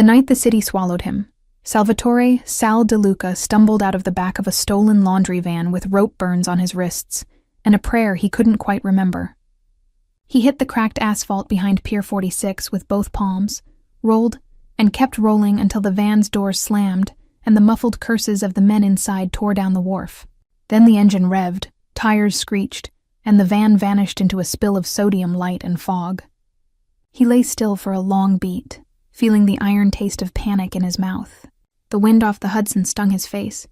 The night the city swallowed him, Salvatore Sal De Luca stumbled out of the back of a stolen laundry van with rope burns on his wrists and a prayer he couldn't quite remember. He hit the cracked asphalt behind Pier 46 with both palms, rolled, and kept rolling until the van's doors slammed and the muffled curses of the men inside tore down the wharf. Then the engine revved, tires screeched, and the van vanished into a spill of sodium light and fog. He lay still for a long beat, feeling the iron taste of panic in his mouth. The wind off the Hudson stung his face.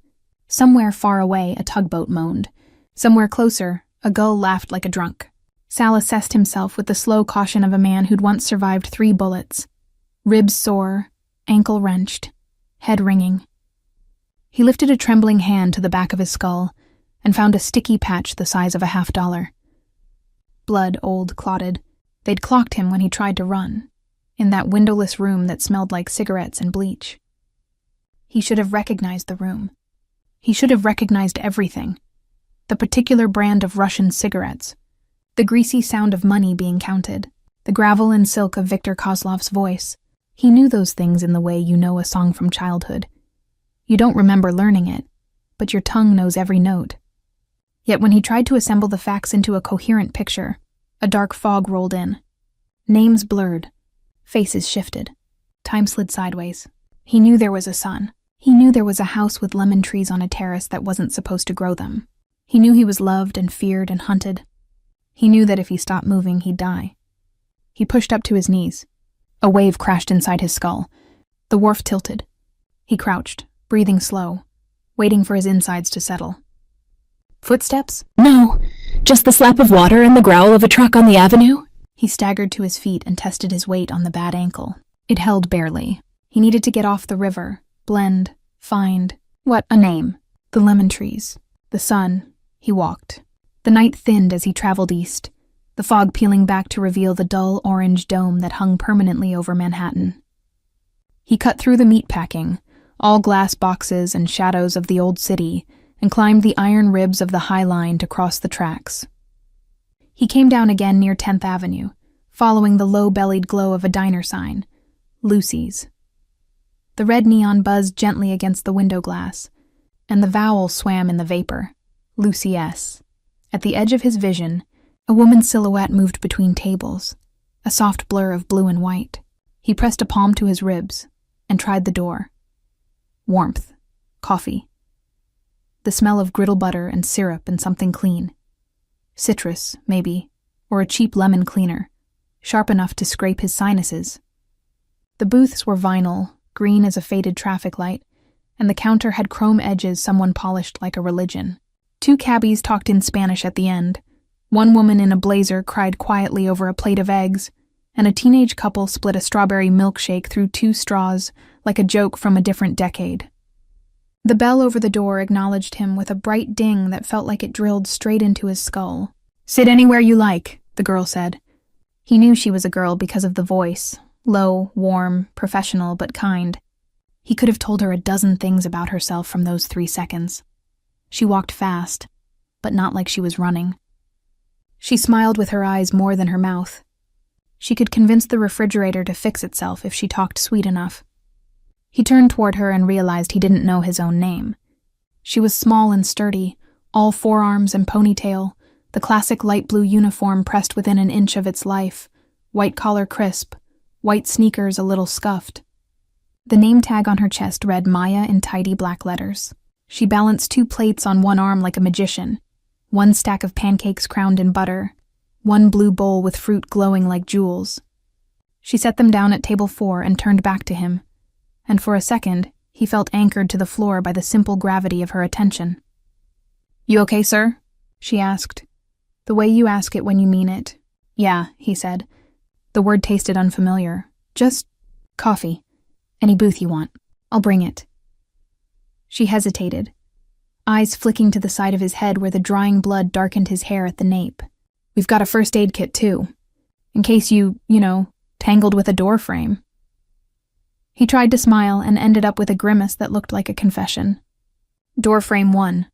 Somewhere far away, a tugboat moaned. Somewhere closer, a gull laughed like a drunk. Sal assessed himself with the slow caution of a man who'd once survived 3 bullets. Ribs sore, ankle wrenched, head ringing. He lifted a trembling hand to the back of his skull and found a sticky patch the size of a $50. Blood, old, clotted. They'd clocked him when he tried to run, in that windowless room that smelled like cigarettes and bleach. He should have recognized the room. He should have recognized everything. The particular brand of Russian cigarettes, the greasy sound of money being counted, the gravel and silk of Viktor Kozlov's voice. He knew those things in the way you know a song from childhood. You don't remember learning it, but your tongue knows every note. Yet when he tried to assemble the facts into a coherent picture, a dark fog rolled in. Names blurred. Faces shifted. Time slid sideways. He knew there was a sun. He knew there was a house with lemon trees on a terrace that wasn't supposed to grow them. He knew he was loved and feared and hunted. He knew that if he stopped moving, he'd die. He pushed up to his knees. A wave crashed inside his skull. The wharf tilted. He crouched, breathing slow, waiting for his insides to settle. Footsteps? No, just the slap of water and the growl of a truck on the avenue. He staggered to his feet and tested his weight on the bad ankle. It held barely. He needed to get off the river, blend, find, what, a name. The lemon trees. The sun. He walked. The night thinned as he traveled east, the fog peeling back to reveal the dull orange dome that hung permanently over Manhattan. He cut through the meatpacking, all glass boxes and shadows of the old city, and climbed the iron ribs of the High Line to cross the tracks. He came down again near 10th Avenue, following the low-bellied glow of a diner sign, Lucy's. The red neon buzzed gently against the window glass, and the vowel swam in the vapor, Lucy S. At the edge of his vision, a woman's silhouette moved between tables, a soft blur of blue and white. He pressed a palm to his ribs and tried the door. Warmth, coffee. The smell of griddle butter and syrup and something clean. Citrus, maybe, or a cheap lemon cleaner, sharp enough to scrape his sinuses. The booths were vinyl, green as a faded traffic light, and the counter had chrome edges someone polished like a religion. 2 cabbies talked in Spanish at the end. One woman in a blazer cried quietly over a plate of eggs, and a teenage couple split a strawberry milkshake through 2 straws like a joke from a different decade. The bell over the door acknowledged him with a bright ding that felt like it drilled straight into his skull. "Sit anywhere you like," the girl said. He knew she was a girl because of the voice, low, warm, professional, but kind. He could have told her a dozen things about herself from those 3 seconds. She walked fast, but not like she was running. She smiled with her eyes more than her mouth. She could convince the refrigerator to fix itself if she talked sweet enough. He turned toward her and realized he didn't know his own name. She was small and sturdy, all forearms and ponytail, the classic light blue uniform pressed within an inch of its life, white collar crisp, white sneakers a little scuffed. The name tag on her chest read Maya in tidy black letters. She balanced 2 plates on one arm like a magician, 1 stack of pancakes crowned in butter, 1 blue bowl with fruit glowing like jewels. She set them down at table 4 and turned back to him, and for a second, he felt anchored to the floor by the simple gravity of her attention. "You okay, sir?" she asked. The way you ask it when you mean it. "Yeah," he said. The word tasted unfamiliar. "Just coffee. Any booth you want. I'll bring it." She hesitated, eyes flicking to the side of his head where the drying blood darkened his hair at the nape. "We've got a first aid kit, too. In case you tangled with a door frame." He tried to smile and ended up with a grimace that looked like a confession. "Door frame 1.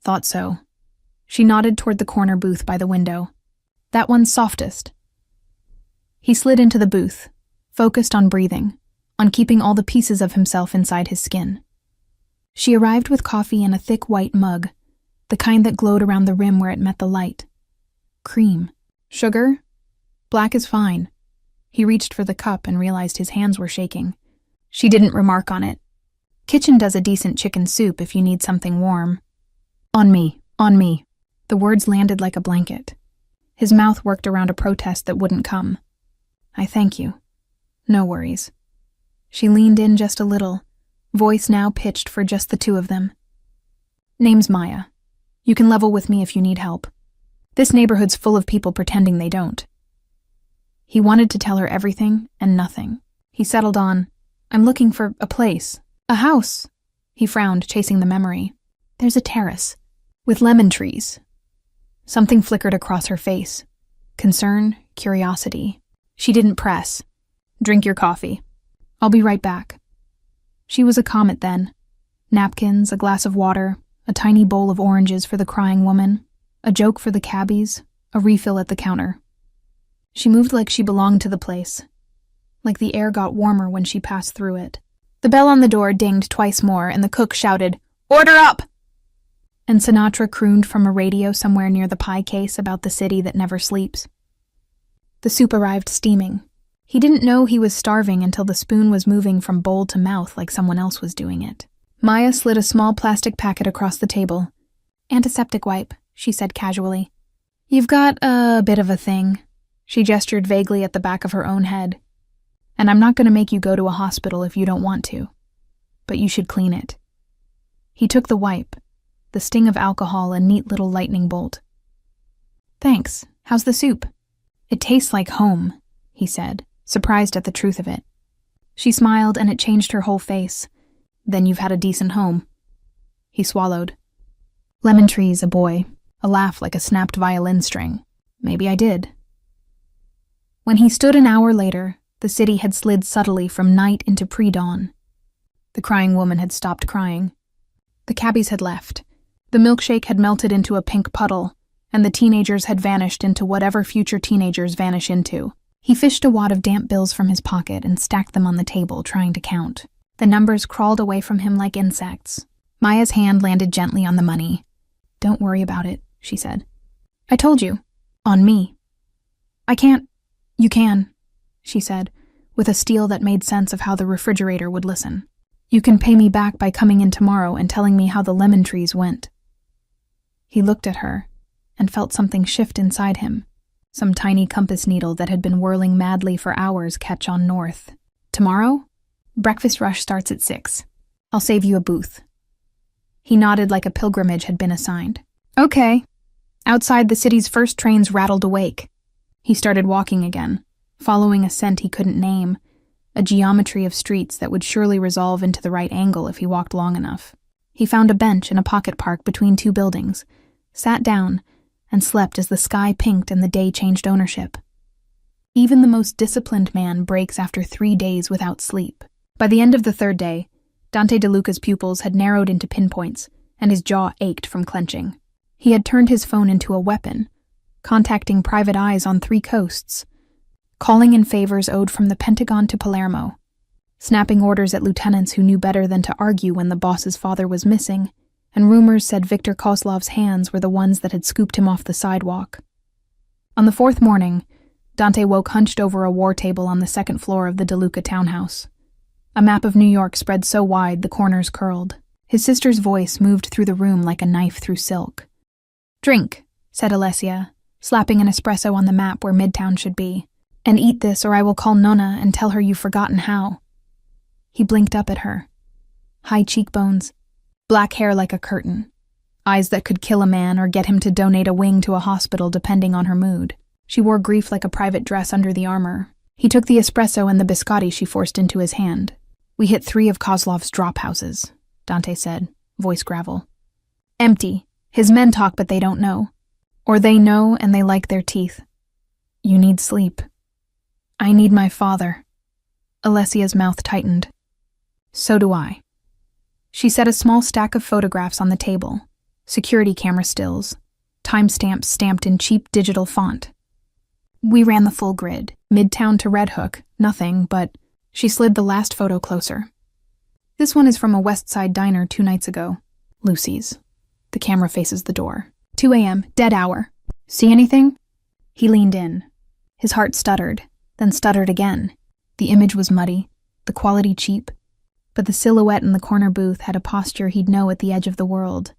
Thought so." She nodded toward the corner booth by the window. "That one's softest." He slid into the booth, focused on breathing, on keeping all the pieces of himself inside his skin. She arrived with coffee in a thick white mug, the kind that glowed around the rim where it met the light. Cream. Sugar? Black is fine. He reached for the cup and realized his hands were shaking. She didn't remark on it. Kitchen does a decent chicken soup if you need something warm. On me, on me. The words landed like a blanket. His mouth worked around a protest that wouldn't come. I thank you. No worries. She leaned in just a little, voice now pitched for just the two of them. Name's Maya. You can level with me if you need help. This neighborhood's full of people pretending they don't. He wanted to tell her everything and nothing. He settled on, I'm looking for a place. A house. He frowned, chasing the memory. There's a terrace. With lemon trees. Something flickered across her face. Concern, curiosity. She didn't press. Drink your coffee. I'll be right back. She was a comet then. Napkins, a glass of water, a tiny bowl of oranges for the crying woman, a joke for the cabbies, a refill at the counter. She moved like she belonged to the place. Like the air got warmer when she passed through it. The bell on the door dinged twice more, and the cook shouted, Order up! And Sinatra crooned from a radio somewhere near the pie case about the city that never sleeps. The soup arrived steaming. He didn't know he was starving until the spoon was moving from bowl to mouth like someone else was doing it. Maya slid a small plastic packet across the table. Antiseptic wipe, she said casually. You've got a bit of a thing. She gestured vaguely at the back of her own head. And I'm not going to make you go to a hospital if you don't want to. But you should clean it. He took the wipe, the sting of alcohol a neat little lightning bolt. Thanks. How's the soup? It tastes like home, he said, surprised at the truth of it. She smiled and it changed her whole face. Then you've had a decent home. He swallowed. Lemon trees, a boy. A laugh like a snapped violin string. Maybe I did. When he stood an hour later, the city had slid subtly from night into pre-dawn. The crying woman had stopped crying. The cabbies had left. The milkshake had melted into a pink puddle, and the teenagers had vanished into whatever future teenagers vanish into. He fished a wad of damp bills from his pocket and stacked them on the table, trying to count. The numbers crawled away from him like insects. Maya's hand landed gently on the money. Don't worry about it, she said. I told you. On me. I can't. You can, she said, with a steel that made sense of how the refrigerator would listen. You can pay me back by coming in tomorrow and telling me how the lemon trees went. He looked at her and felt something shift inside him. Some tiny compass needle that had been whirling madly for hours catch on north. Tomorrow? Breakfast rush starts at 6. I'll save you a booth. He nodded like a pilgrimage had been assigned. Okay. Outside, the city's first trains rattled awake. He started walking again, following a scent he couldn't name, a geometry of streets that would surely resolve into the right angle if he walked long enough. He found a bench in a pocket park between two buildings, sat down, and slept as the sky pinked and the day changed ownership. Even the most disciplined man breaks after 3 days without sleep. By the end of the third day, Dante DeLuca's pupils had narrowed into pinpoints, and his jaw ached from clenching. He had turned his phone into a weapon, contacting private eyes on 3 coasts, calling in favors owed from the Pentagon to Palermo, snapping orders at lieutenants who knew better than to argue when the boss's father was missing, and rumors said Viktor Kozlov's hands were the ones that had scooped him off the sidewalk. On the 4th morning, Dante woke hunched over a war table on the 2nd floor of the DeLuca townhouse. A map of New York spread so wide the corners curled. His sister's voice moved through the room like a knife through silk. Drink, said Alessia, slapping an espresso on the map where Midtown should be. And eat this or I will call Nonna and tell her you've forgotten how. He blinked up at her. High cheekbones, black hair like a curtain, eyes that could kill a man or get him to donate a wing to a hospital depending on her mood. She wore grief like a private dress under the armor. He took the espresso and the biscotti she forced into his hand. We hit 3 of Kozlov's drop houses, Dante said, voice gravel. Empty. His men talk but they don't know. Or they know and they like their teeth. You need sleep. I need my father. Alessia's mouth tightened. So do I. She set a small stack of photographs on the table, security camera stills, timestamps stamped in cheap digital font. We ran the full grid, Midtown to Red Hook, nothing but... She slid the last photo closer. This one is from a West Side diner 2 nights ago. Lucy's. The camera faces the door. 2 a.m., dead hour. See anything? He leaned in. His heart stuttered, then stuttered again. The image was muddy, the quality cheap, but the silhouette in the corner booth had a posture he'd know at the edge of the world.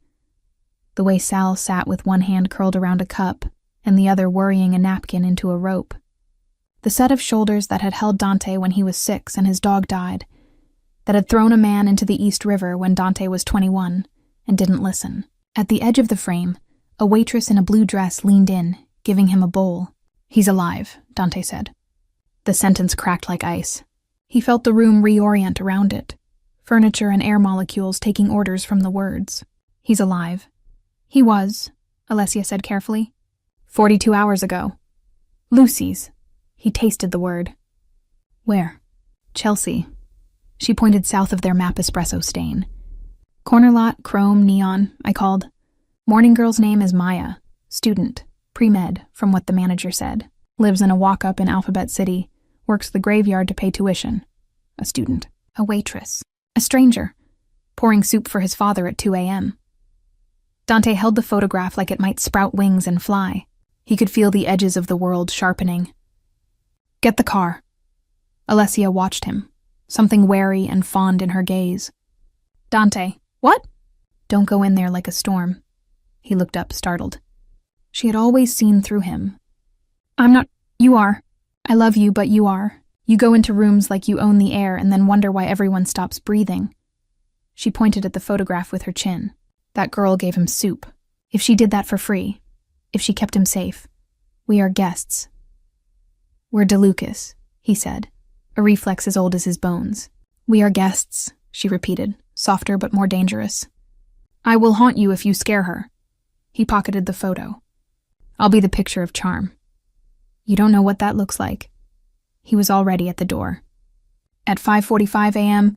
The way Sal sat with one hand curled around a cup and the other worrying a napkin into a rope. The set of shoulders that had held Dante when he was 6 and his dog died, that had thrown a man into the East River when Dante was 21 and didn't listen. At the edge of the frame, a waitress in a blue dress leaned in, giving him a bowl. "He's alive," Dante said. The sentence cracked like ice. He felt the room reorient around it, furniture and air molecules taking orders from the words. "He's alive." "He was," Alessia said carefully. 42 hours ago. Lucy's. He tasted the word. "Where?" "Chelsea." She pointed south of their map espresso stain. "Corner lot, chrome, neon," I called. "Morning girl's name is Maya. Student. Pre-med, from what the manager said. Lives in a walk-up in Alphabet City. Works the graveyard to pay tuition." A student. A waitress. A stranger. Pouring soup for his father at 2 a.m. Dante held the photograph like it might sprout wings and fly. He could feel the edges of the world sharpening. "Get the car." Alessia watched him, something wary and fond in her gaze. "Dante, what?" "Don't go in there like a storm." He looked up, startled. She had always seen through him. "I'm not. You are. I love you, but you are. You go into rooms like you own the air and then wonder why everyone stops breathing." She pointed at the photograph with her chin. That girl gave him soup. If she did that for free, if she kept him safe, we are guests. "We're DeLucas," he said, a reflex as old as his bones. "We are guests," she repeated, softer but more dangerous. "I will haunt you if you scare her." He pocketed the photo. "I'll be the picture of charm." "You don't know what that looks like." He was already at the door. At 5:45 a.m.,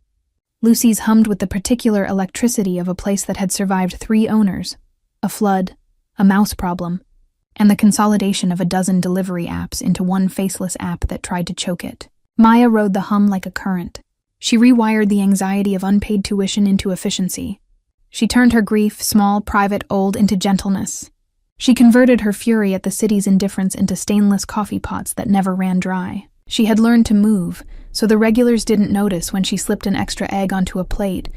Lucy's hummed with the particular electricity of a place that had survived 3 owners, a flood, a mouse problem, and the consolidation of a dozen delivery apps into one faceless app that tried to choke it. Maya rode the hum like a current. She rewired the anxiety of unpaid tuition into efficiency. She turned her grief, small, private, old, into gentleness. She converted her fury at the city's indifference into stainless coffee pots that never ran dry. She had learned to move, so the regulars didn't notice when she slipped an extra egg onto a plate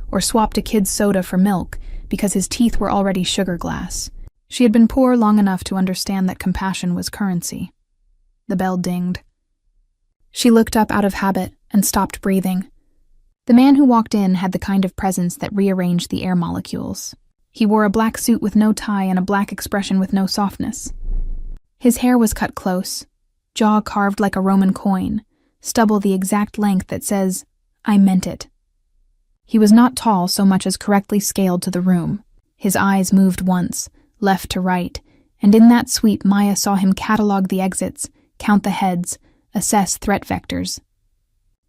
or swapped a kid's soda for milk because his teeth were already sugar glass. She had been poor long enough to understand that compassion was currency. The bell dinged. She looked up out of habit and stopped breathing. The man who walked in had the kind of presence that rearranged the air molecules. He wore a black suit with no tie and a black expression with no softness. His hair was cut close, jaw carved like a Roman coin, stubble the exact length that says, "I meant it." He was not tall so much as correctly scaled to the room. His eyes moved once, left to right, and in that sweep Maya saw him catalog the exits, count the heads, assess threat vectors.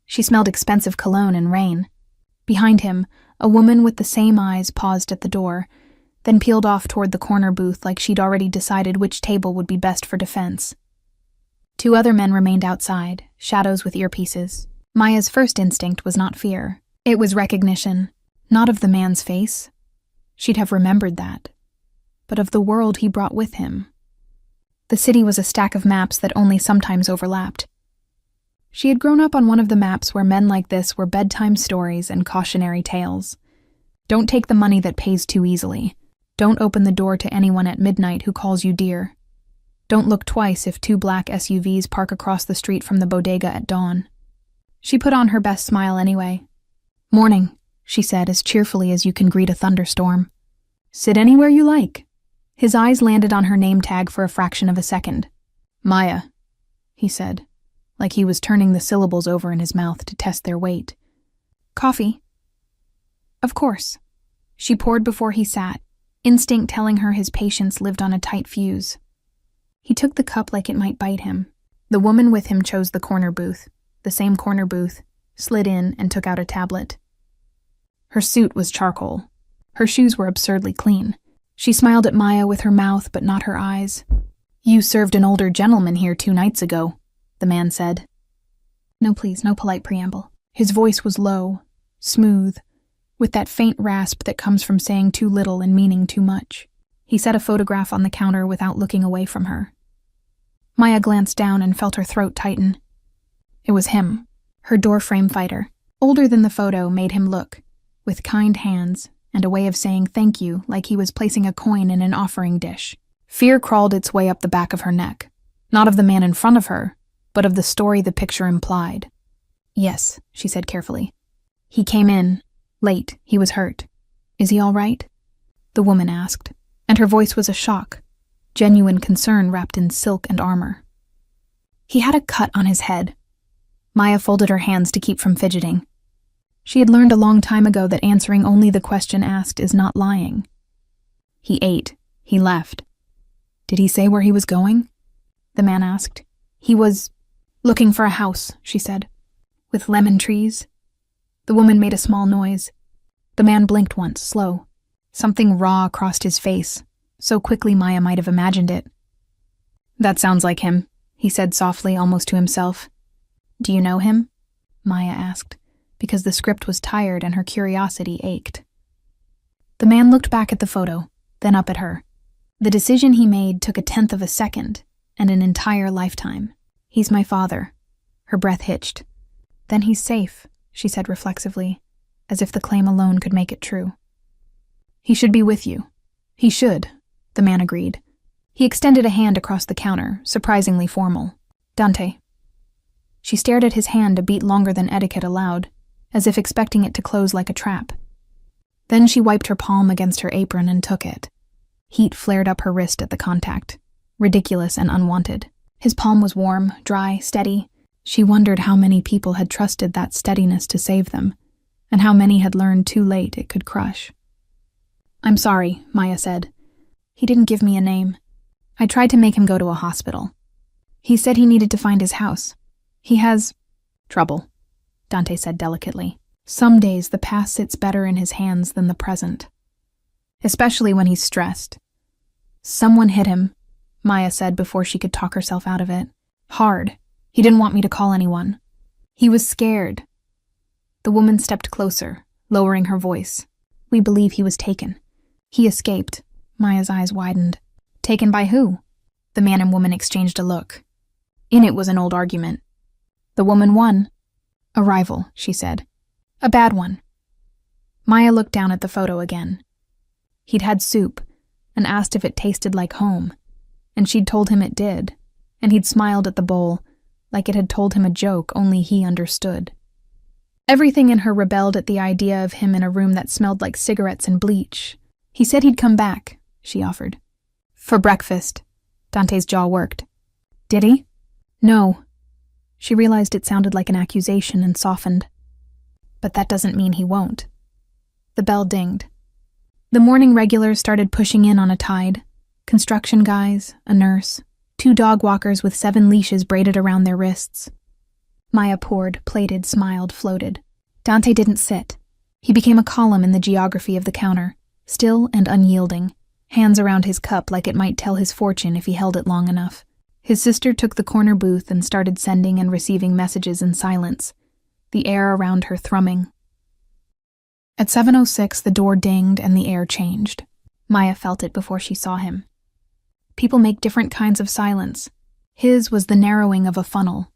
She smelled expensive cologne and rain. Behind him, a woman with the same eyes paused at the door, then peeled off toward the corner booth like she'd already decided which table would be best for defense. 2 other men remained outside, shadows with earpieces. Maya's first instinct was not fear. It was recognition, not of the man's face. She'd have remembered that, but of the world he brought with him. The city was a stack of maps that only sometimes overlapped. She had grown up on one of the maps where men like this were bedtime stories and cautionary tales. Don't take the money that pays too easily. Don't open the door to anyone at midnight who calls you dear. Don't look twice if 2 black SUVs park across the street from the bodega at dawn. She put on her best smile anyway. "Morning," she said as cheerfully as you can greet a thunderstorm. "Sit anywhere you like." His eyes landed on her name tag for a fraction of a second. "Maya," he said, like he was turning the syllables over in his mouth to test their weight. "Coffee?" "Of course." She poured before he sat, instinct telling her his patience lived on a tight fuse. He took the cup like it might bite him. The woman with him chose the corner booth, the same corner booth, slid in and took out a tablet. Her suit was charcoal. Her shoes were absurdly clean. She smiled at Maya with her mouth but not her eyes. "You served an older gentleman here 2 nights ago," the man said. No, please, no polite preamble. His voice was low, smooth, with that faint rasp that comes from saying too little and meaning too much. He set a photograph on the counter without looking away from her. Maya glanced down and felt her throat tighten. It was him, her doorframe fighter. Older than the photo made him look, with kind hands and a way of saying thank you like he was placing a coin in an offering dish. Fear crawled its way up the back of her neck, not of the man in front of her, but of the story the picture implied. Yes, she said carefully. He came in, late, he was hurt. Is he all right? The woman asked, and her voice was a shock, genuine concern wrapped in silk and armor. He had a cut on his head. Maya folded her hands to keep from fidgeting. She had learned a long time ago that answering only the question asked is not lying. He ate. He left. Did he say where he was going? The man asked. He was looking for a house, she said. With lemon trees? The woman made a small noise. The man blinked once, slow. Something raw crossed his face, so quickly Maya might have imagined it. That sounds like him, he said softly, almost to himself. Do you know him? Maya asked, because the script was tired and her curiosity ached. The man looked back at the photo, then up at her. The decision he made took 1/10 of a second and an entire lifetime. He's my father. Her breath hitched. Then he's safe, she said reflexively, as if the claim alone could make it true. He should be with you. He should, the man agreed. He extended a hand across the counter, surprisingly formal. Dante. She stared at his hand a beat longer than etiquette allowed, as if expecting it to close like a trap. Then she wiped her palm against her apron and took it. Heat flared up her wrist at the contact, ridiculous and unwanted. His palm was warm, dry, steady. She wondered how many people had trusted that steadiness to save them, and how many had learned too late it could crush. I'm sorry, Maya said. He didn't give me a name. I tried to make him go to a hospital. He said he needed to find his house. He has trouble, Dante said delicately. Some days the past sits better in his hands than the present, especially when he's stressed. Someone hit him, Maya said before she could talk herself out of it. Hard. He didn't want me to call anyone. He was scared. The woman stepped closer, lowering her voice. We believe he was taken. He escaped. Maya's eyes widened. Taken by who? The man and woman exchanged a look. In it was an old argument. The woman won. A rival, she said. A bad one. Maya looked down at the photo again. He'd had soup and asked if it tasted like home, and she'd told him it did, and he'd smiled at the bowl like it had told him a joke only he understood. Everything in her rebelled at the idea of him in a room that smelled like cigarettes and bleach. He said he'd come back, she offered. For breakfast. Dante's jaw worked. Did he? No. She realized it sounded like an accusation and softened. But that doesn't mean he won't. The bell dinged. The morning regulars started pushing in on a tide. Construction guys, a nurse, 2 dog walkers with 7 leashes braided around their wrists. Maya poured, plated, smiled, floated. Dante didn't sit. He became a column in the geography of the counter, still and unyielding, hands around his cup like it might tell his fortune if he held it long enough. His sister took the corner booth and started sending and receiving messages in silence, the air around her thrumming. At 7:06, the door dinged and the air changed. Maya felt it before she saw him. People make different kinds of silence. His was the narrowing of a funnel,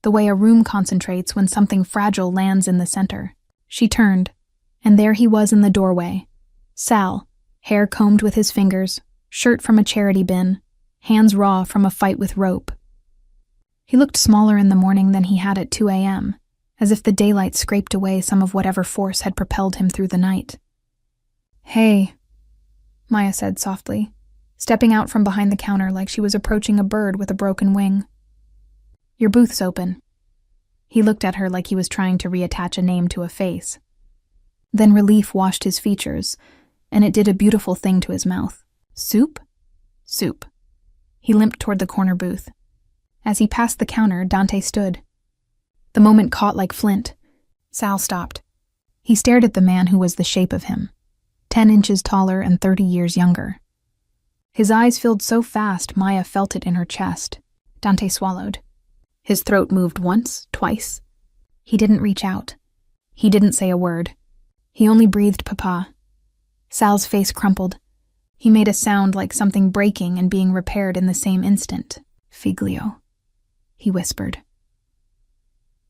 the way a room concentrates when something fragile lands in the center. She turned, and there he was in the doorway. Sal, hair combed with his fingers, shirt from a charity bin, hands raw from a fight with rope. He looked smaller in the morning than he had at 2 a.m., as if the daylight scraped away some of whatever force had propelled him through the night. Hey, Maya said softly, stepping out from behind the counter like she was approaching a bird with a broken wing. Your booth's open. He looked at her like he was trying to reattach a name to a face. Then relief washed his features, and it did a beautiful thing to his mouth. Soup? Soup. He limped toward the corner booth. As he passed the counter, Dante stood. The moment caught like flint. Sal stopped. He stared at the man who was the shape of him, 10 inches taller and 30 years younger. His eyes filled so fast Maya felt it in her chest. Dante swallowed. His throat moved once, twice. He didn't reach out. He didn't say a word. He only breathed Papa. Sal's face crumpled. He made a sound like something breaking and being repaired in the same instant. Figlio, he whispered.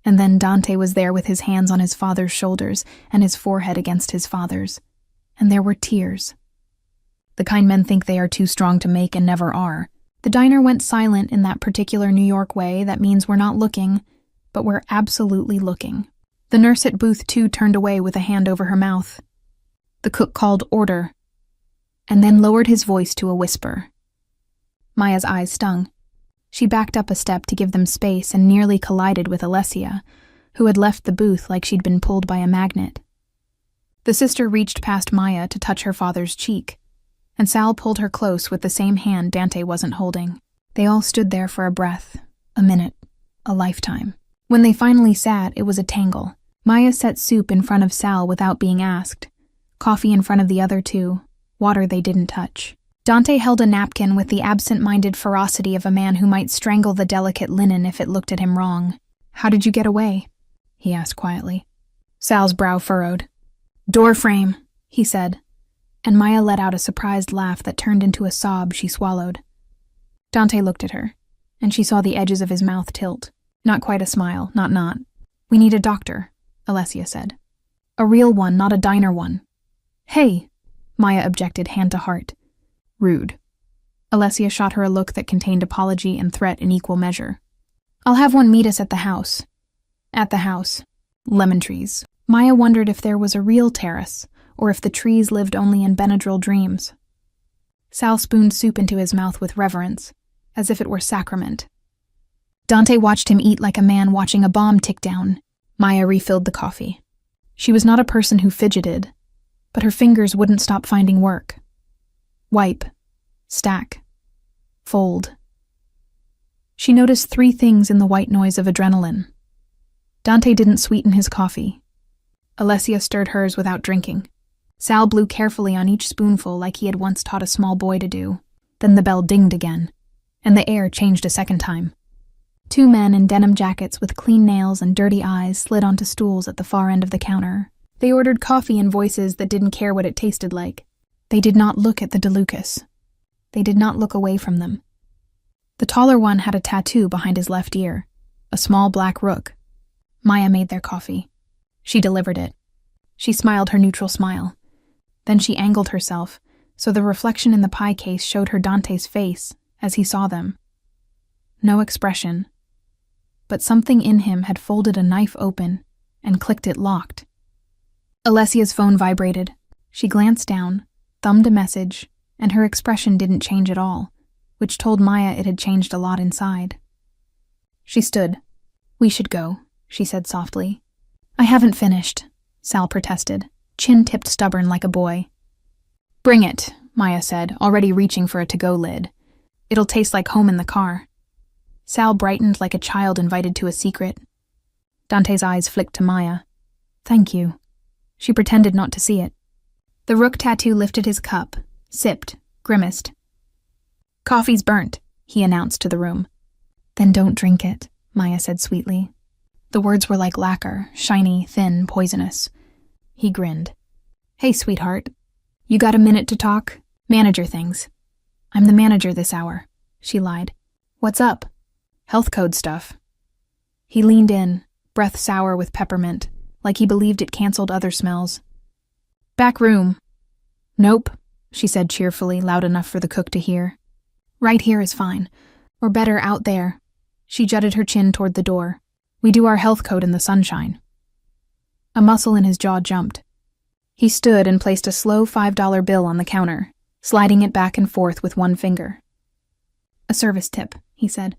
And then Dante was there with his hands on his father's shoulders and his forehead against his father's. And there were tears. The kind men think they are too strong to make and never are. The diner went silent in that particular New York way that means we're not looking, but we're absolutely looking. The nurse at booth 2 turned away with a hand over her mouth. The cook called order, and then lowered his voice to a whisper. Maya's eyes stung. She backed up a step to give them space and nearly collided with Alessia, who had left the booth like she'd been pulled by a magnet. The sister reached past Maya to touch her father's cheek, and Sal pulled her close with the same hand Dante wasn't holding. They all stood there for a breath, a minute, a lifetime. When they finally sat, it was a tangle. Maya set soup in front of Sal without being asked, coffee in front of the other two, water they didn't touch. Dante held a napkin with the absent-minded ferocity of a man who might strangle the delicate linen if it looked at him wrong. "How did you get away?" he asked quietly. Sal's brow furrowed. "Door frame," he said, and Maya let out a surprised laugh that turned into a sob she swallowed. Dante looked at her, and she saw the edges of his mouth tilt. Not quite a smile, not. "We need a doctor," Alessia said. "A real one, not a diner one." "Hey," Maya objected, hand to heart. Rude. Alessia shot her a look that contained apology and threat in equal measure. "I'll have one meet us at the house." At the house. Lemon trees. Maya wondered if there was a real terrace, or if the trees lived only in Benadryl dreams. Sal spooned soup into his mouth with reverence, as if it were sacrament. Dante watched him eat like a man watching a bomb tick down. Maya refilled the coffee. She was not a person who fidgeted, but her fingers wouldn't stop finding work. Wipe. Stack. Fold. She noticed 3 things in the white noise of adrenaline. Dante didn't sweeten his coffee. Alessia stirred hers without drinking. Sal blew carefully on each spoonful like he had once taught a small boy to do. Then the bell dinged again, and the air changed a second time. 2 men in denim jackets with clean nails and dirty eyes slid onto stools at the far end of the counter. They ordered coffee in voices that didn't care what it tasted like. They did not look at the DeLucas. They did not look away from them. The taller one had a tattoo behind his left ear, a small black rook. Maya made their coffee. She delivered it. She smiled her neutral smile. Then she angled herself, so the reflection in the pie case showed her Dante's face as he saw them. No expression, but something in him had folded a knife open and clicked it locked. Alessia's phone vibrated. She glanced down, thumbed a message, and her expression didn't change at all, which told Maya it had changed a lot inside. She stood. "We should go," she said softly. "I haven't finished," Sal protested, chin tipped stubborn like a boy. "Bring it," Maya said, already reaching for a to-go lid. "It'll taste like home in the car." Sal brightened like a child invited to a secret. Dante's eyes flicked to Maya. "Thank you." She pretended not to see it. The rook tattoo lifted his cup, sipped, grimaced. "Coffee's burnt," he announced to the room. "Then don't drink it," Maya said sweetly. The words were like lacquer, shiny, thin, poisonous. He grinned. "Hey, sweetheart. You got a minute to talk? Manager things." "I'm the manager this hour," she lied. "What's up?" "Health code stuff." He leaned in, breath sour with peppermint, like he believed it canceled other smells. "Back room." "Nope," she said cheerfully, loud enough for the cook to hear. "Right here is fine. Or better, out there." She jutted her chin toward the door. "We do our health code in the sunshine." A muscle in his jaw jumped. He stood and placed a slow $5 bill on the counter, sliding it back and forth with one finger. "A service tip," he said.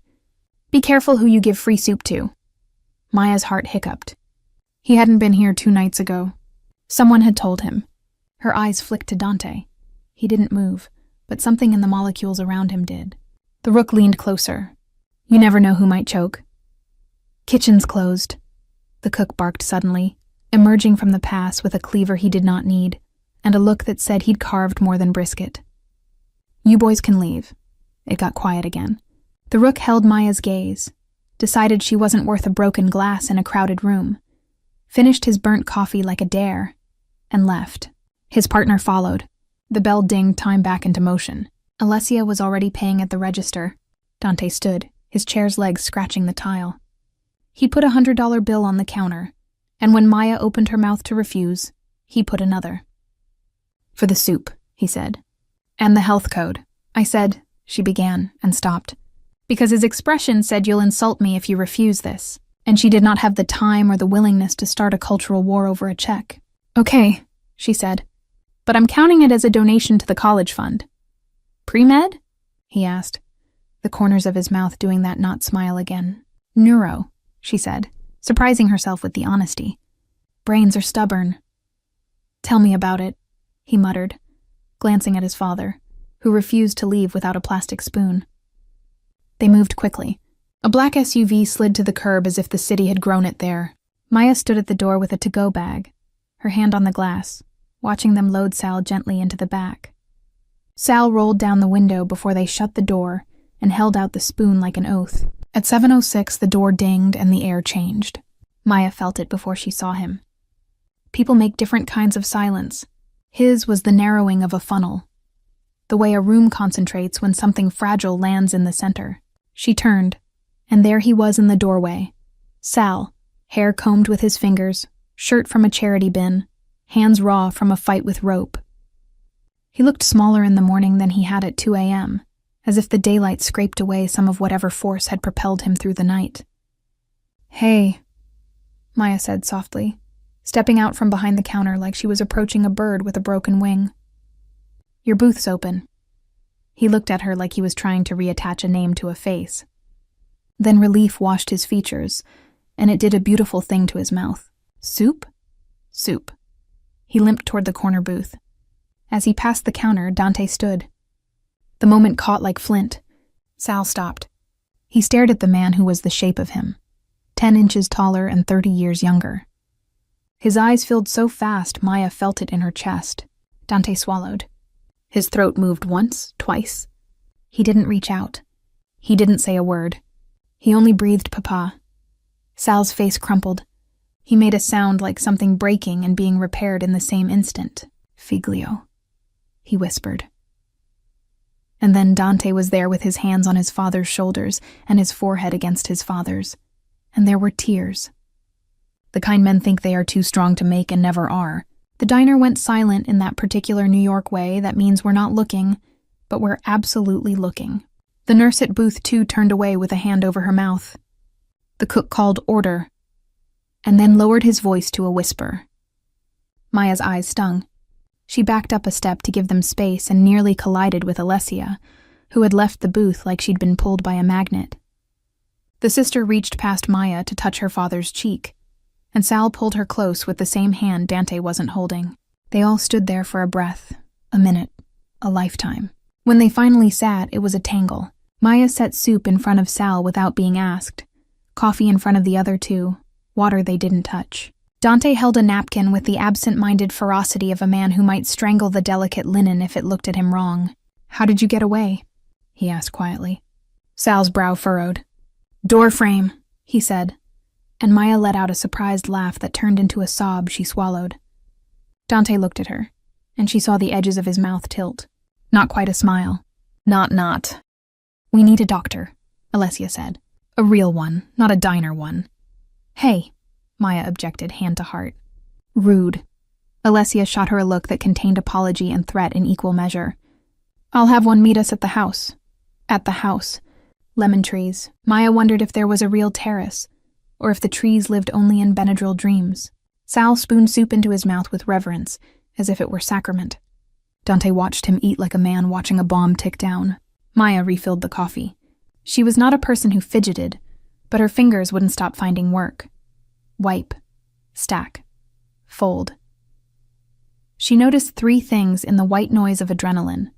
"Be careful who you give free soup to." Maya's heart hiccuped. He hadn't been here 2 nights ago. Someone had told him. Her eyes flicked to Dante. He didn't move, but something in the molecules around him did. The rook leaned closer. "You never know who might choke." "Kitchen's closed," the cook barked suddenly, emerging from the pass with a cleaver he did not need, and a look that said he'd carved more than brisket. "You boys can leave." It got quiet again. The rook held Maya's gaze. decided she wasn't worth a broken glass in a crowded room, finished his burnt coffee like a dare, and left. His partner followed. The bell dinged time back into motion. Alessia was already paying at the register. Dante stood, his chair's legs scratching the tile. He put a $100 bill on the counter, and when Maya opened her mouth to refuse, he put another. "For the soup," he said. "And the health code." "I said," she began, and stopped, because his expression said, "You'll insult me if you refuse this," and she did not have the time or the willingness to start a cultural war over a check. "Okay," she said, "but I'm counting it as a donation to the college fund." "Pre-med?" he asked, the corners of his mouth doing that not smile again. "Neuro," she said, surprising herself with the honesty. "Brains are stubborn." "Tell me about it," he muttered, glancing at his father, who refused to leave without a plastic spoon. They moved quickly. A black SUV slid to the curb as if the city had grown it there. Maya stood at the door with a to-go bag, her hand on the glass, watching them load Sal gently into the back. Sal rolled down the window before they shut the door and held out the spoon like an oath. At 7:06, the door dinged and the air changed. Maya felt it before she saw him. People make different kinds of silence. His was the narrowing of a funnel, the way a room concentrates when something fragile lands in the center. She turned, and there he was in the doorway. Sal, hair combed with his fingers, shirt from a charity bin, hands raw from a fight with rope. He looked smaller in the morning than he had at 2 a.m., as if the daylight scraped away some of whatever force had propelled him through the night. "Hey," Maya said softly, stepping out from behind the counter like she was approaching a bird with a broken wing. "Your booth's open." He looked at her like he was trying to reattach a name to a face. Then relief washed his features, and it did a beautiful thing to his mouth. "Soup?" "Soup." He limped toward the corner booth. As he passed the counter, Dante stood. The moment caught like flint. Sal stopped. He stared at the man who was the shape of him, 10 inches taller and 30 years younger. His eyes filled so fast Maya felt it in her chest. Dante swallowed. His throat moved once, twice. He didn't reach out. He didn't say a word. He only breathed Papa. Sal's face crumpled. He made a sound like something breaking and being repaired in the same instant. "Figlio," he whispered. And then Dante was there with his hands on his father's shoulders and his forehead against his father's. And there were tears. The kind men think they are too strong to make and never are. The diner went silent in that particular New York way that means we're not looking, but we're absolutely looking. The nurse at booth 2 turned away with a hand over her mouth. The cook called order, and then lowered his voice to a whisper. Maya's eyes stung. She backed up a step to give them space and nearly collided with Alessia, who had left the booth like she'd been pulled by a magnet. The sister reached past Maya to touch her father's cheek, and Sal pulled her close with the same hand Dante wasn't holding. They all stood there for a breath, a minute, a lifetime. When they finally sat, it was a tangle. Maya set soup in front of Sal without being asked, coffee in front of the other two, water they didn't touch. Dante held a napkin with the absent-minded ferocity of a man who might strangle the delicate linen if it looked at him wrong. "How did you get away?" he asked quietly. Sal's brow furrowed. "Door frame," he said, and Maya let out a surprised laugh that turned into a sob she swallowed. Dante looked at her, and she saw the edges of his mouth tilt. Not quite a smile. Not. "We need a doctor," Alessia said. "A real one, not a diner one." "Hey," Maya objected, hand to heart. "Rude." Alessia shot her a look that contained apology and threat in equal measure. "I'll have one meet us at the house." At the house. Lemon trees. Maya wondered if there was a real terrace, or if the trees lived only in Benadryl dreams. Sal spooned soup into his mouth with reverence, as if it were sacrament. Dante watched him eat like a man watching a bomb tick down. Maya refilled the coffee. She was not a person who fidgeted, but her fingers wouldn't stop finding work. Wipe. Stack. Fold. She noticed 3 things in the white noise of adrenaline.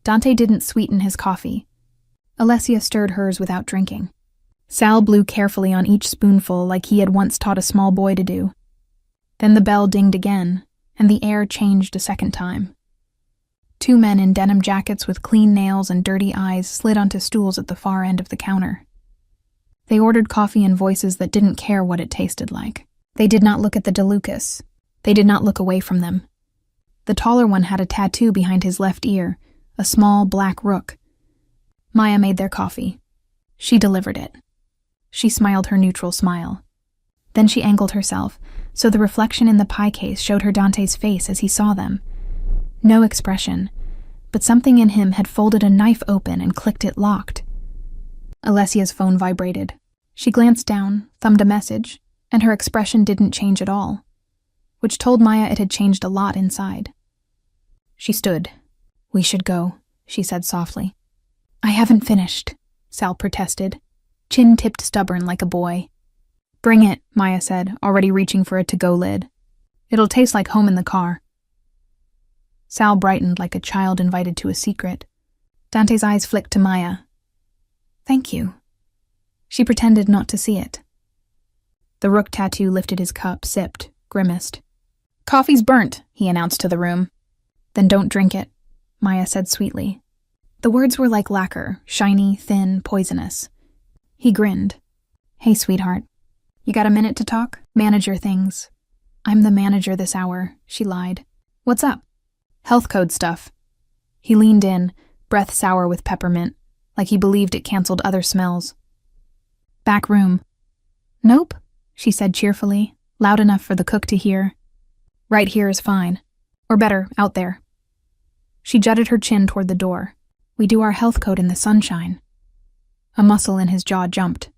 Dante didn't sweeten his coffee. Alessia stirred hers without drinking. Sal blew carefully on each spoonful like he had once taught a small boy to do. Then the bell dinged again, and the air changed a second time. 2 men in denim jackets with clean nails and dirty eyes slid onto stools at the far end of the counter. They ordered coffee in voices that didn't care what it tasted like. They did not look at the DeLucas. They did not look away from them. The taller one had a tattoo behind his left ear, a small black rook. Maya made their coffee. She delivered it. She smiled her neutral smile. Then she angled herself, so the reflection in the pie case showed her Dante's face as he saw them. No expression, but something in him had folded a knife open and clicked it locked. Alessia's phone vibrated. She glanced down, thumbed a message, and her expression didn't change at all, which told Maya it had changed a lot inside. She stood. "We should go," she said softly. "I haven't finished," Sal protested, chin tipped stubborn like a boy. "Bring it," Maya said, already reaching for a to-go lid. "It'll taste like home in the car." Sal brightened like a child invited to a secret. Dante's eyes flicked to Maya. "Thank you." She pretended not to see it. The rook tattoo lifted his cup, sipped, grimaced. "Coffee's burnt," he announced to the room. "Then don't drink it," Maya said sweetly. The words were like lacquer, shiny, thin, poisonous. He grinned. "Hey, sweetheart. You got a minute to talk? Manager things." "I'm the manager this hour," she lied. "What's up?" "Health code stuff." He leaned in, breath sour with peppermint, like he believed it canceled other smells. "Back room." "Nope," she said cheerfully, loud enough for the cook to hear. "Right here is fine. Or better, out there." She jutted her chin toward the door. "We do our health code in the sunshine." A muscle in his jaw jumped.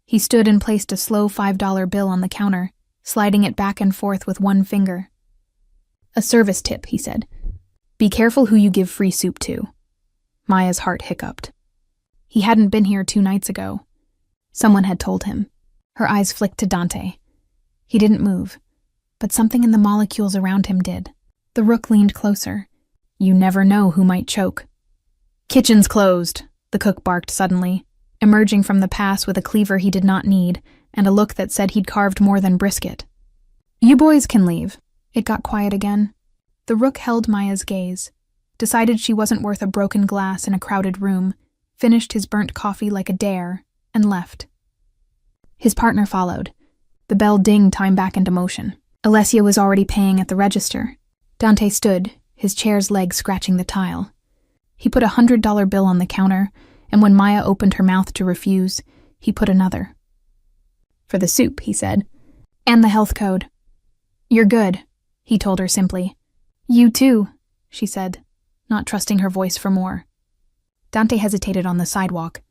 He stood and placed a slow $5 bill on the counter, sliding it back and forth with one finger. "A service tip," he said. "Be careful who you give free soup to." Maya's heart hiccuped. He hadn't been here 2 nights ago. Someone had told him. Her eyes flicked to Dante. He didn't move, but something in the molecules around him did. The rook leaned closer. You never know who might choke. "Kitchen's closed," the cook barked suddenly, emerging from the pass with a cleaver he did not need and a look that said he'd carved more than brisket. "You boys can leave." It got quiet again. The rook held Maya's gaze, decided she wasn't worth a broken glass in a crowded room, finished his burnt coffee like a dare, and left. His partner followed. The bell dinged time back into motion. Alessia was already paying at the register. Dante stood, his chair's legs scratching the tile. He put a $100 bill on the counter, and when Maya opened her mouth to refuse, he put another. "For the soup," he said. "And the health code." "You're good," he told her simply. "You too," she said, not trusting her voice for more. Dante hesitated on the sidewalk.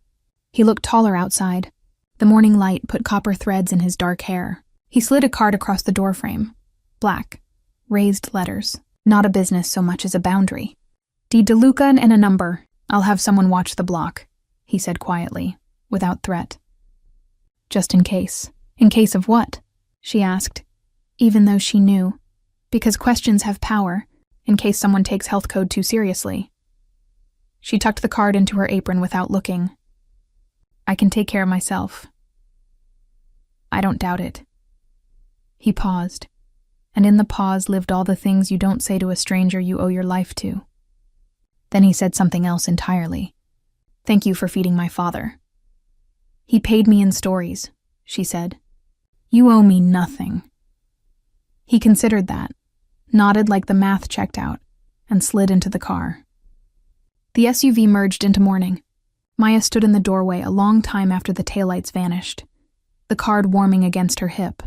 He looked taller outside. The morning light put copper threads in his dark hair. He slid a card across the doorframe. Black. Raised letters. Not a business so much as a boundary. "D. DeLuca and a number. I'll have someone watch the block," he said quietly, without threat. "Just in case." "In case of what?" she asked, even though she knew. Because questions have power, in case someone takes health code too seriously. She tucked the card into her apron without looking. "I can take care of myself." "I don't doubt it." He paused, and in the pause lived all the things you don't say to a stranger you owe your life to. Then he said something else entirely. "Thank you for feeding my father." "He paid me in stories," she said. "You owe me nothing." He considered that, nodded like the math checked out, and slid into the car. The SUV merged into morning. Maya stood in the doorway a long time after the taillights vanished, the card warming against her hip,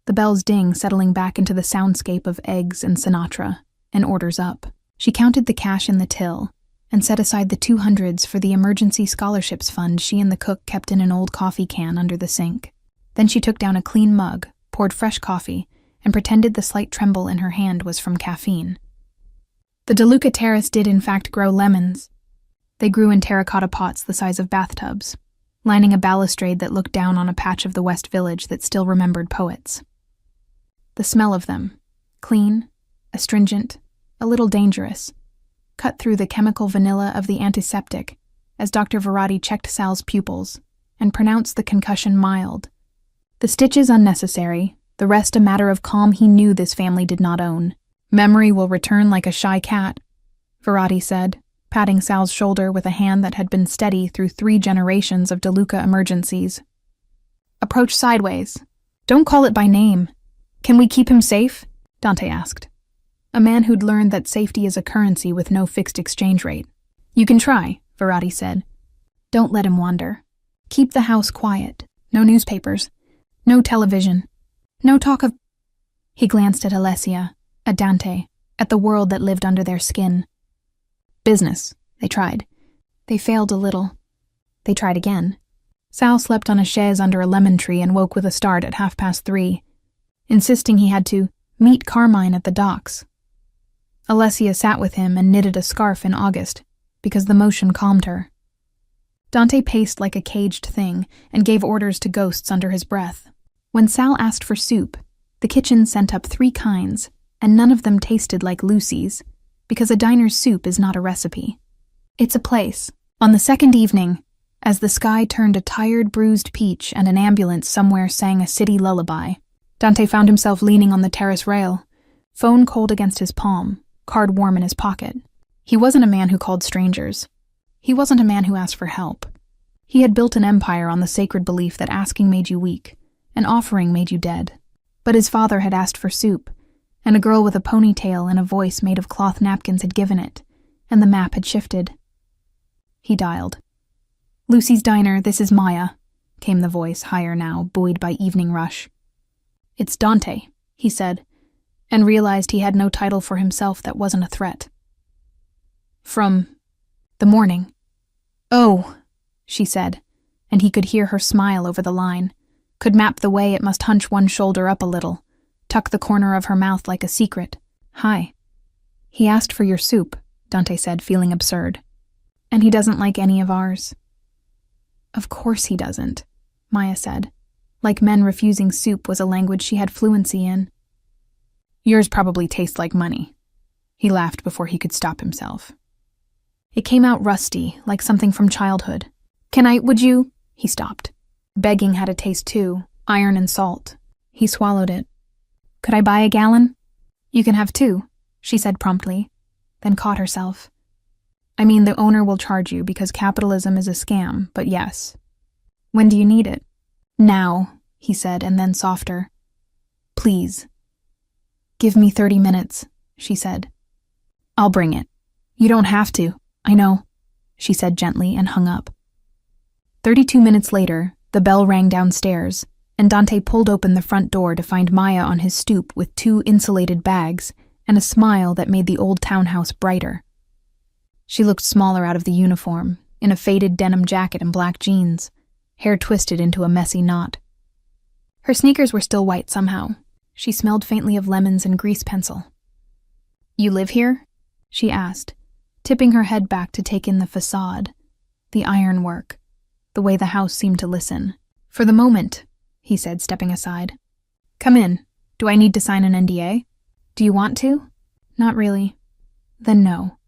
the bell's ding settling back into the soundscape of eggs and Sinatra, and orders up. She counted the cash in the till, and set aside the 200s for the emergency scholarships fund she and the cook kept in an old coffee can under the sink. Then she took down a clean mug, poured fresh coffee, and pretended the slight tremble in her hand was from caffeine. The DeLuca terrace did in fact grow lemons. They grew in terracotta pots the size of bathtubs, lining a balustrade that looked down on a patch of the West Village that still remembered poets. The smell of them, clean, astringent, a little dangerous, cut through the chemical vanilla of the antiseptic as Dr. Verratti checked Sal's pupils and pronounced the concussion mild. The stitches unnecessary, the rest a matter of calm he knew this family did not own. "Memory will return like a shy cat," Verratti said, patting Sal's shoulder with a hand that had been steady through 3 generations of DeLuca emergencies. Approach sideways. Don't call it by name. Can we keep him safe? Dante asked. A man who'd learned that safety is a currency with no fixed exchange rate. You can try, Verratti said. Don't let him wander. Keep the house quiet. No newspapers. No television. No talk of... He glanced at Alessia, at Dante, at the world that lived under their skin. Business, they tried. They failed a little. They tried again. Sal slept on a chaise under a lemon tree and woke with a start at 3:30, insisting he had to meet Carmine at the docks. Alessia sat with him and knitted a scarf in August, because the motion calmed her. Dante paced like a caged thing and gave orders to ghosts under his breath. When Sal asked for soup, the kitchen sent up 3 kinds, and none of them tasted like Lucy's, because a diner's soup is not a recipe. It's a place. On the second evening, as the sky turned a tired, bruised peach and an ambulance somewhere sang a city lullaby, Dante found himself leaning on the terrace rail, phone cold against his palm, card warm in his pocket. He wasn't a man who called strangers. He wasn't a man who asked for help. He had built an empire on the sacred belief that asking made you weak, and offering made you dead. But his father had asked for soup, and a girl with a ponytail and a voice made of cloth napkins had given it, and the map had shifted. He dialed. Lucy's Diner, this is Maya, came the voice, higher now, buoyed by evening rush. It's Dante, he said, and realized he had no title for himself that wasn't a threat. From the morning. Oh, she said, and he could hear her smile over the line, could map the way it must hunch one shoulder up a little, tuck the corner of her mouth like a secret. Hi. He asked for your soup, Dante said, feeling absurd. And he doesn't like any of ours. Of course he doesn't, Maya said, like men refusing soup was a language she had fluency in. Yours probably tastes like money. He laughed before he could stop himself. It came out rusty, like something from childhood. Would you? He stopped. Begging had a taste too, iron and salt. He swallowed it. Could I buy a gallon? You can have 2, she said promptly, then caught herself. I mean, the owner will charge you because capitalism is a scam, but yes. When do you need it? Now, he said, and then softer. Please. Give me 30 minutes, she said. I'll bring it. You don't have to, I know, she said gently and hung up. 32 minutes later, the bell rang downstairs, and Dante pulled open the front door to find Maya on his stoop with 2 insulated bags and a smile that made the old townhouse brighter. She looked smaller out of the uniform, in a faded denim jacket and black jeans, hair twisted into a messy knot. Her sneakers were still white somehow. She smelled faintly of lemons and grease pencil. You live here? She asked, tipping her head back to take in the facade, the ironwork, the way the house seemed to listen. For the moment, he said, stepping aside. Come in. Do I need to sign an NDA? Do you want to? Not really. Then no.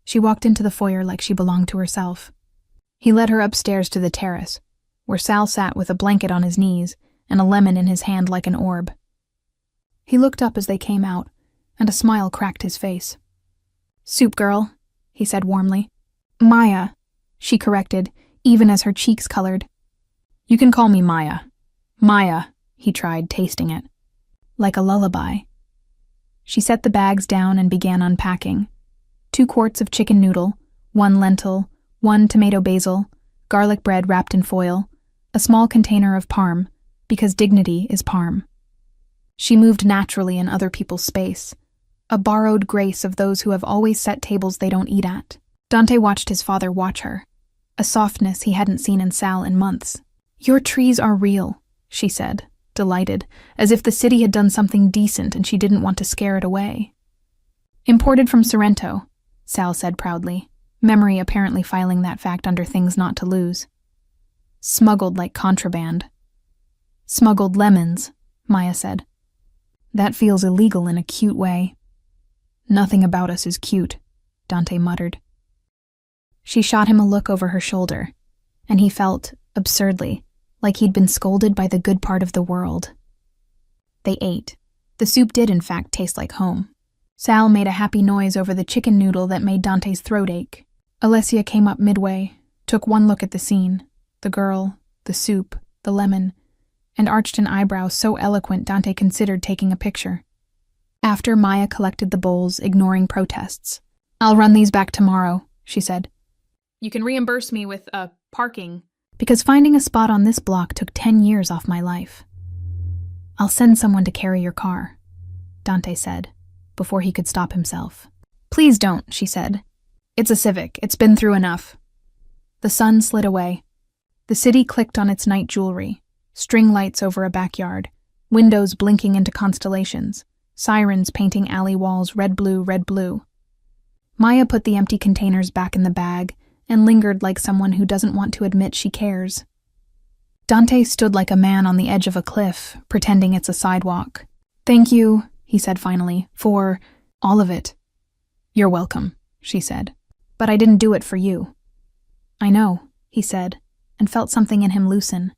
She walked into the foyer like she belonged to herself. He led her upstairs to the terrace, where Sal sat with a blanket on his knees and a lemon in his hand like an orb. He looked up as they came out, and a smile cracked his face. Soup girl, he said warmly. Maya, she corrected, even as her cheeks colored. You can call me Maya. Maya, he tried, tasting it. Like a lullaby. She set the bags down and began unpacking. 2 quarts of chicken noodle, 1 lentil, 1 tomato basil, garlic bread wrapped in foil, a small container of parm, because dignity is parm. She moved naturally in other people's space, a borrowed grace of those who have always set tables they don't eat at. Dante watched his father watch her, a softness he hadn't seen in Sal in months. Your trees are real, she said, delighted, as if the city had done something decent and she didn't want to scare it away. Imported from Sorrento, Sal said proudly, memory apparently filing that fact under things not to lose. Smuggled like contraband. Smuggled lemons, Maya said. That feels illegal in a cute way. Nothing about us is cute, Dante muttered. She shot him a look over her shoulder, and he felt, absurdly, like he'd been scolded by the good part of the world. They ate. The soup did in fact taste like home. Sal made a happy noise over the chicken noodle that made Dante's throat ache. Alessia came up midway, took one look at the scene, the girl, the soup, the lemon, and arched an eyebrow so eloquent Dante considered taking a picture. After, Maya collected the bowls, ignoring protests. "I'll run these back tomorrow," she said. "You can reimburse me with, parking, because finding a spot on this block took 10 years off my life." "I'll send someone to carry your car," Dante said, before he could stop himself. "Please don't," she said. "It's a Civic. It's been through enough." The sun slid away. The city clicked on its night jewelry, string lights over a backyard, windows blinking into constellations, sirens painting alley walls red blue, red blue. Maya put the empty containers back in the bag and lingered like someone who doesn't want to admit she cares. Dante stood like a man on the edge of a cliff, pretending it's a sidewalk. "Thank you," he said finally, "for all of it." "You're welcome," she said. "But I didn't do it for you." "I know," he said, and felt something in him loosen.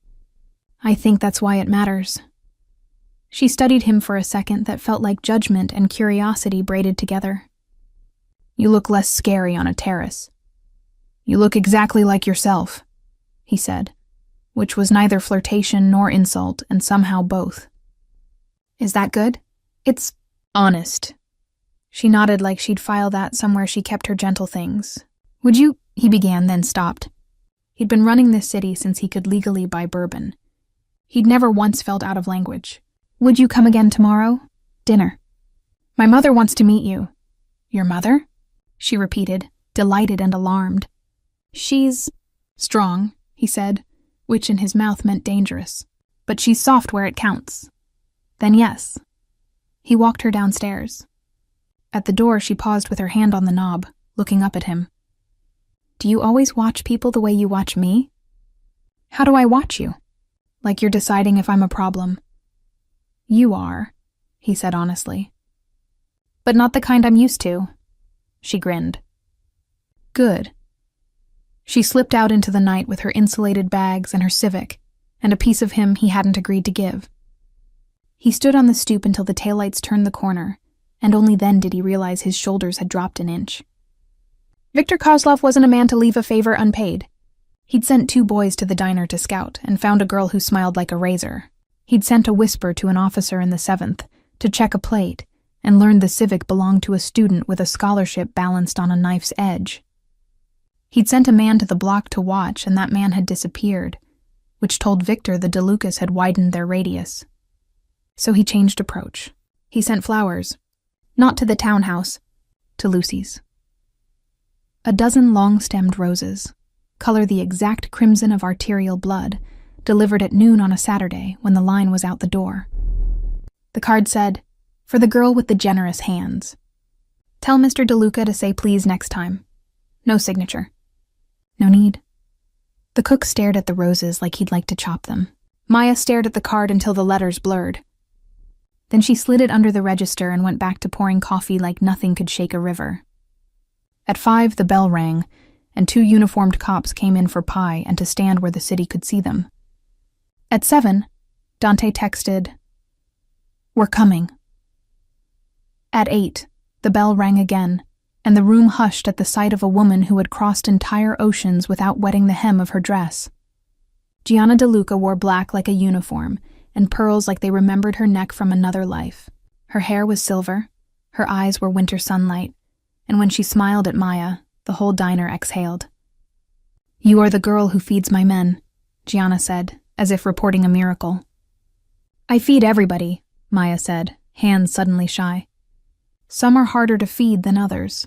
"I think that's why it matters." She studied him for a second that felt like judgment and curiosity braided together. "You look less scary on a terrace." "You look exactly like yourself," he said, which was neither flirtation nor insult, and somehow both. "Is that good?" "It's honest." She nodded like she'd file that somewhere she kept her gentle things. "Would you—" he began, then stopped. He'd been running this city since he could legally buy bourbon. He'd never once felt out of language. "Would you come again tomorrow? Dinner. My mother wants to meet you." "Your mother?" she repeated, delighted and alarmed. "She's strong," he said, which in his mouth meant dangerous. "But she's soft where it counts." "Then yes." He walked her downstairs. At the door, she paused with her hand on the knob, looking up at him. "Do you always watch people the way you watch me?" "How do I watch you?" "Like you're deciding if I'm a problem." "You are," he said honestly. "But not the kind I'm used to." She grinned. "Good." She slipped out into the night with her insulated bags and her Civic, and a piece of him he hadn't agreed to give. He stood on the stoop until the taillights turned the corner, and only then did he realize his shoulders had dropped an inch. Viktor Kozlov wasn't a man to leave a favor unpaid. He'd sent 2 boys to the diner to scout and found a girl who smiled like a razor. He'd sent a whisper to an officer in the 7th to check a plate and learned the Civic belonged to a student with a scholarship balanced on a knife's edge. He'd sent a man to the block to watch, and that man had disappeared, which told Victor the DeLucas had widened their radius. So he changed approach. He sent flowers, not to the townhouse, to Lucy's. A dozen long-stemmed roses, color the exact crimson of arterial blood, delivered at noon on a Saturday when the line was out the door. The card said, "For the girl with the generous hands. Tell Mr. DeLuca to say please next time." No signature. No need. The cook stared at the roses like he'd like to chop them. Maya stared at the card until the letters blurred. Then she slid it under the register and went back to pouring coffee like nothing could shake a river. At 5, the bell rang, and 2 uniformed cops came in for pie and to stand where the city could see them. At 7, Dante texted, "We're coming." At 8, the bell rang again, and the room hushed at the sight of a woman who had crossed entire oceans without wetting the hem of her dress. Gianna DeLuca wore black like a uniform, and pearls like they remembered her neck from another life. Her hair was silver, her eyes were winter sunlight, and when she smiled at Maya, the whole diner exhaled. "You are the girl who feeds my men," Gianna said, as if reporting a miracle. "I feed everybody," Maya said, hands suddenly shy. "Some are harder to feed than others."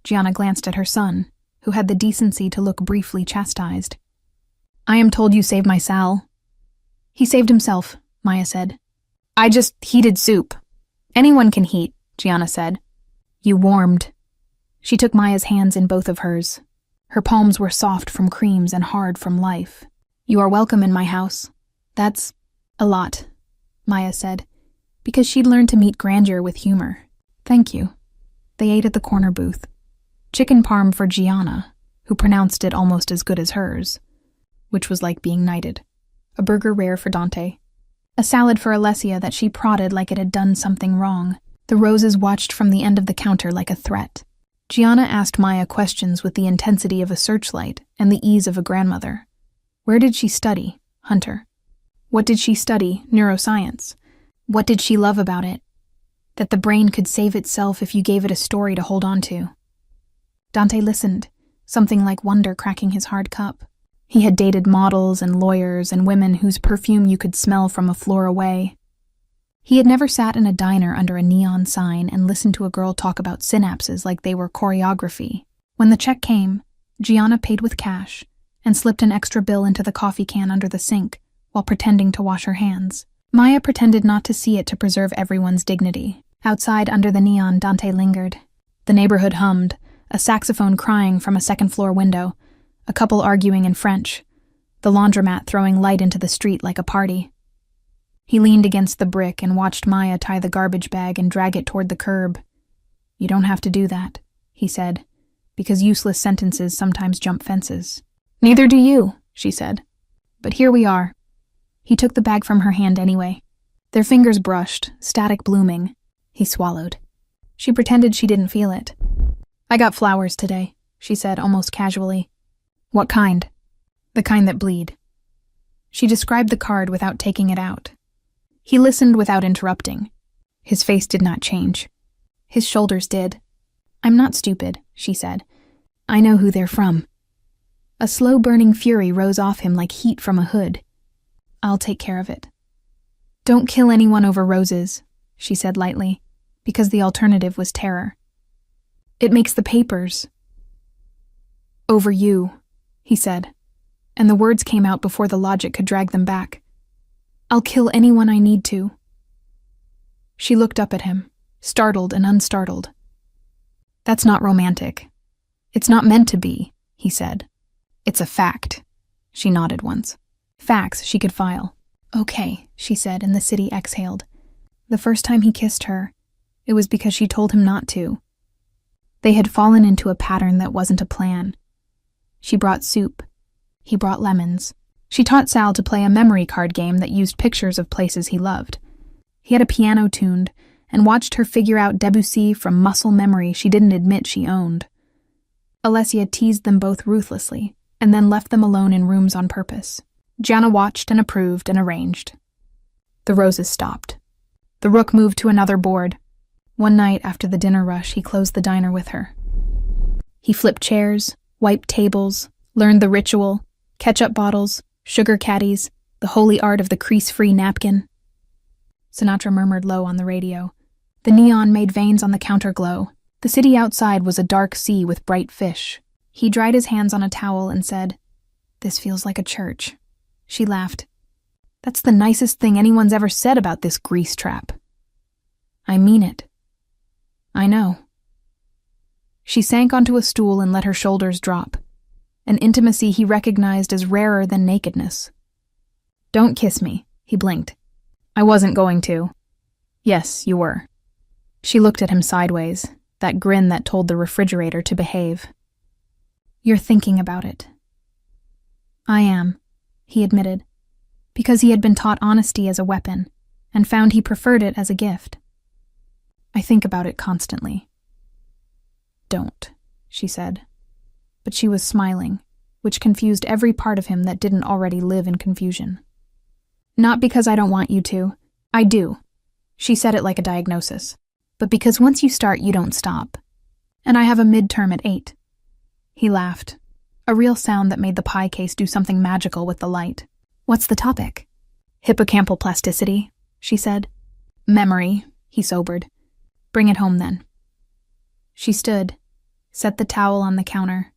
Gianna glanced at her son, who had the decency to look briefly chastised. "I am told you saved my Sal." "He saved himself," Maya said. "I just heated soup." "Anyone can heat," Gianna said. "You warmed." She took Maya's hands in both of hers. Her palms were soft from creams and hard from life. "You are welcome in my house." "That's a lot," Maya said, because she'd learned to meet grandeur with humor. "Thank you." They ate at the corner booth. Chicken parm for Gianna, who pronounced it almost as good as hers, which was like being knighted. A burger rare for Dante. A salad for Alessia that she prodded like it had done something wrong. The roses watched from the end of the counter like a threat. Gianna asked Maya questions with the intensity of a searchlight and the ease of a grandmother. Where did she study? Hunter. What did she study? Neuroscience. What did she love about it? That the brain could save itself if you gave it a story to hold on to. Dante listened, something like wonder cracking his hard cup. He had dated models and lawyers and women whose perfume you could smell from a floor away. He had never sat in a diner under a neon sign and listened to a girl talk about synapses like they were choreography. When the check came, Gianna paid with cash and slipped an extra bill into the coffee can under the sink while pretending to wash her hands. Maya pretended not to see it to preserve everyone's dignity. Outside under the neon, Dante lingered. The neighborhood hummed, a saxophone crying from a second-floor window, a couple arguing in French, the laundromat throwing light into the street like a party. He leaned against the brick and watched Maya tie the garbage bag and drag it toward the curb. "You don't have to do that," he said, "because useless sentences sometimes jump fences." "Neither do you," she said. "But here we are." He took the bag from her hand anyway. Their fingers brushed, static blooming. He swallowed. She pretended she didn't feel it. "I got flowers today," she said almost casually. "What kind?" "The kind that bleed." She described the card without taking it out. He listened without interrupting. His face did not change. His shoulders did. "I'm not stupid," she said. "I know who they're from." A slow-burning fury rose off him like heat from a hood. "I'll take care of it." "Don't kill anyone over roses," she said lightly, because the alternative was terror. "It makes the papers." "Over you," he said, and the words came out before the logic could drag them back. "I'll kill anyone I need to." She looked up at him, startled and unstartled. "That's not romantic. It's not meant to be," he said. "It's a fact." She nodded once. Facts she could file. "Okay," she said, and the city exhaled. The first time he kissed her, it was because she told him not to. They had fallen into a pattern that wasn't a plan. She brought soup. He brought lemons. She taught Sal to play a memory card game that used pictures of places he loved. He had a piano tuned and watched her figure out Debussy from muscle memory she didn't admit she owned. Alessia teased them both ruthlessly and then left them alone in rooms on purpose. Gianna watched and approved and arranged. The roses stopped. The rook moved to another board. One night after the dinner rush, he closed the diner with her. He flipped chairs, wiped tables, learned the ritual, ketchup bottles, sugar caddies, the holy art of the crease-free napkin. Sinatra murmured low on the radio. The neon made veins on the counter glow. The city outside was a dark sea with bright fish. He dried his hands on a towel and said, "This feels like a church." She laughed. "That's the nicest thing anyone's ever said about this grease trap." "I mean it." "I know." She sank onto a stool and let her shoulders drop, an intimacy he recognized as rarer than nakedness. "Don't kiss me," he blinked. "I wasn't going to." "Yes, you were." She looked at him sideways, that grin that told the refrigerator to behave. "You're thinking about it." "I am," he admitted, because he had been taught honesty as a weapon and found he preferred it as a gift. "I think about it constantly." "Don't," she said. But she was smiling, which confused every part of him that didn't already live in confusion. "Not because I don't want you to. I do." She said it like a diagnosis. "But because once you start, you don't stop. And I have a midterm at 8. He laughed, a real sound that made the pie case do something magical with the light. "What's the topic?" "Hippocampal plasticity," she said. "Memory," he sobered. "Bring it home then." She stood, set the towel on the counter,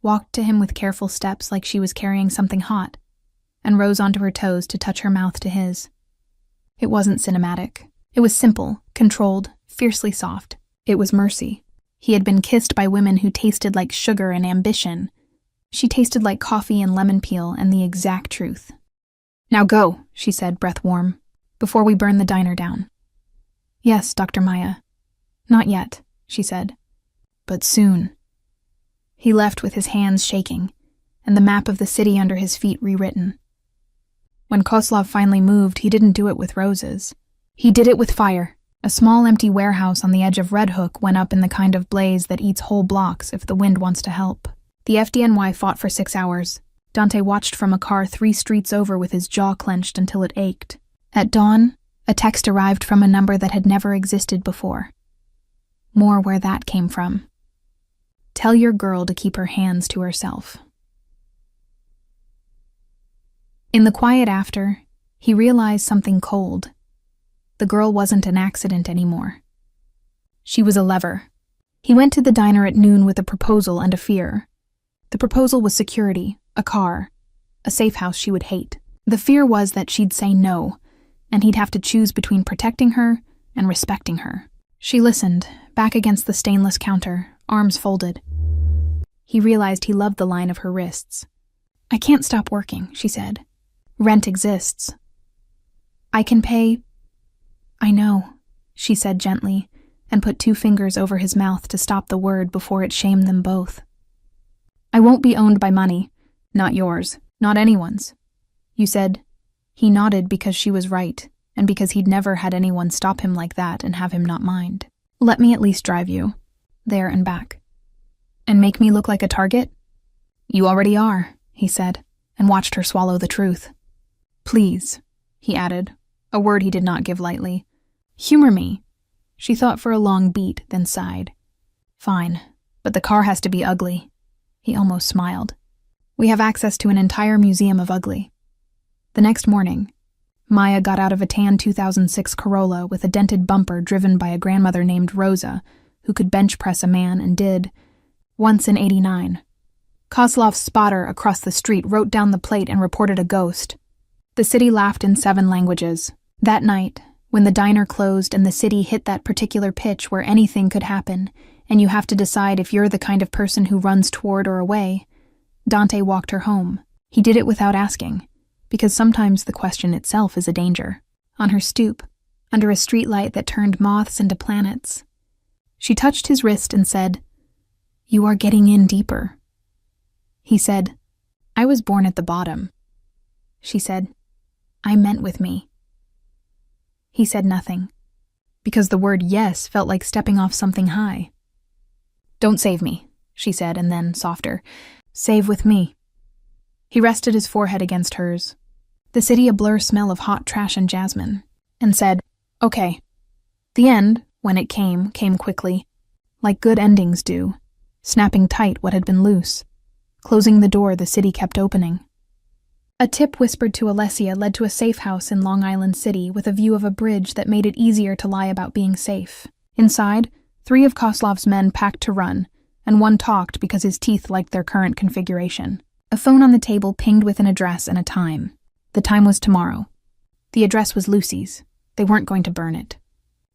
walked to him with careful steps like she was carrying something hot, and rose onto her toes to touch her mouth to his. It wasn't cinematic. It was simple, controlled, fiercely soft. It was mercy. He had been kissed by women who tasted like sugar and ambition. She tasted like coffee and lemon peel and the exact truth. "Now go," she said, breath warm, "before we burn the diner down." "Yes, Dr. Maya." "Not yet," she said. "But soon." He left with his hands shaking, and the map of the city under his feet rewritten. When Koslov finally moved, he didn't do it with roses. He did it with fire. A small empty warehouse on the edge of Red Hook went up in the kind of blaze that eats whole blocks if the wind wants to help. The FDNY fought for 6 hours. Dante watched from a car 3 streets over with his jaw clenched until it ached. At dawn, a text arrived from a number that had never existed before. More where that came from. Tell your girl to keep her hands to herself. In the quiet after, he realized something cold. The girl wasn't an accident anymore. She was a lever. He went to the diner at noon with a proposal and a fear. The proposal was security, a car, a safe house she would hate. The fear was that she'd say no, and he'd have to choose between protecting her and respecting her. She listened, back against the stainless counter, arms folded. He realized he loved the line of her wrists. I can't stop working, she said. Rent exists. I can pay. I know, she said gently, and put 2 fingers over his mouth to stop the word before it shamed them both. I won't be owned by money. Not yours. Not anyone's. You said. He nodded because she was right, and because he'd never had anyone stop him like that and have him not mind. Let me at least drive you. There and back. And make me look like a target? You already are, he said, and watched her swallow the truth. Please, he added, a word he did not give lightly. Humor me. She thought for a long beat, then sighed. Fine, but the car has to be ugly. He almost smiled. We have access to an entire museum of ugly. The next morning, Maya got out of a tan 2006 Corolla with a dented bumper driven by a grandmother named Rosa, who could bench press a man and did, once in '89. Kozlov's spotter across the street wrote down the plate and reported a ghost. The city laughed in 7 languages. That night, when the diner closed and the city hit that particular pitch where anything could happen, and you have to decide if you're the kind of person who runs toward or away, Dante walked her home. He did it without asking, because sometimes the question itself is a danger. On her stoop, under a streetlight that turned moths into planets, she touched his wrist and said, You are getting in deeper. He said, I was born at the bottom. She said, I meant with me. He said nothing, because the word yes felt like stepping off something high. Don't save me, she said, and then, softer, save with me. He rested his forehead against hers, the city a blur smell of hot trash and jasmine, and said, Okay. The end, when it came quickly, like good endings do, snapping tight what had been loose, closing the door the city kept opening. A tip whispered to Alessia led to a safe house in Long Island City with a view of a bridge that made it easier to lie about being safe. Inside, 3 of Kozlov's men packed to run, and 1 talked because his teeth liked their current configuration. A phone on the table pinged with an address and a time. The time was tomorrow. The address was Lucy's. They weren't going to burn it.